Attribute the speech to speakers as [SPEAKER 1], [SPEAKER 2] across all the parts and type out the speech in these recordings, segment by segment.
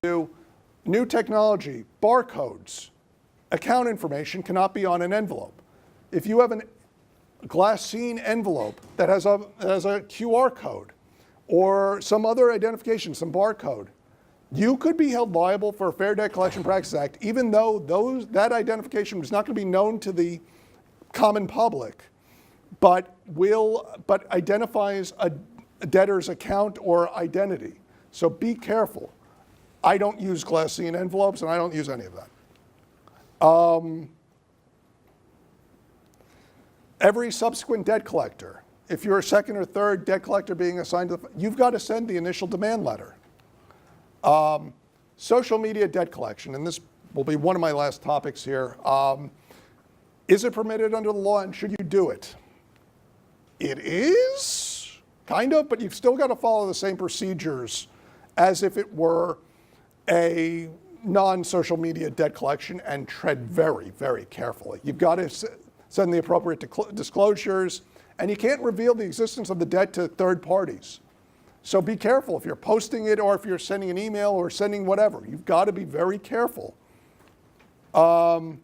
[SPEAKER 1] New technology, barcodes, account information cannot be on an envelope. If you have a glassine envelope that has a QR code or some other identification, some barcode, you could be held liable for a Fair Debt Collection Practices Act, even though that identification was not going to be known to the common public, but identifies a debtor's account or identity. So be careful. I don't use glassine envelopes, and I don't use any of that. Every subsequent debt collector, if you're a second or third debt collector being assigned to you've got to send the initial demand letter. Social media debt collection, and this will be one of my last topics here. Is it permitted under the law, and should you do it? It is, kind of, but you've still got to follow the same procedures as if it were a non-social media debt collection, and tread very, very carefully. You've got to send the appropriate disclosures, and you can't reveal the existence of the debt to third parties. So be careful if you're posting it or if you're sending an email or sending whatever. You've got to be very careful. Now,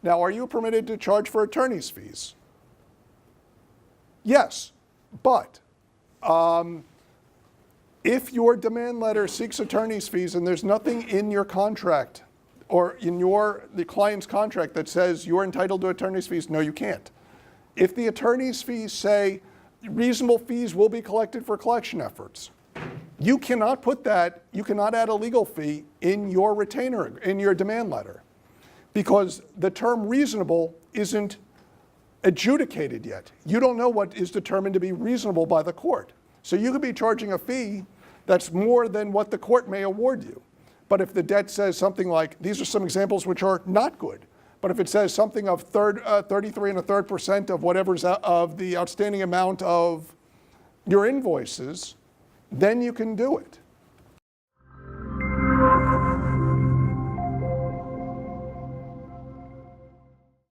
[SPEAKER 1] are you permitted to charge for attorney's fees? Yes, but if your demand letter seeks attorney's fees and there's nothing in your contract or in the client's contract that says you're entitled to attorney's fees, no, you can't. If the attorney's fees say reasonable fees will be collected for collection efforts, you cannot put that, you cannot add a legal fee in your retainer, in your demand letter, because the term reasonable isn't adjudicated yet. You don't know what is determined to be reasonable by the court. So you could be charging a fee that's more than what the court may award you. But if the debt says something like, these are some examples which are not good, but if it says something of 33 1/3% of whatever's of the outstanding amount of your invoices, then you can do it.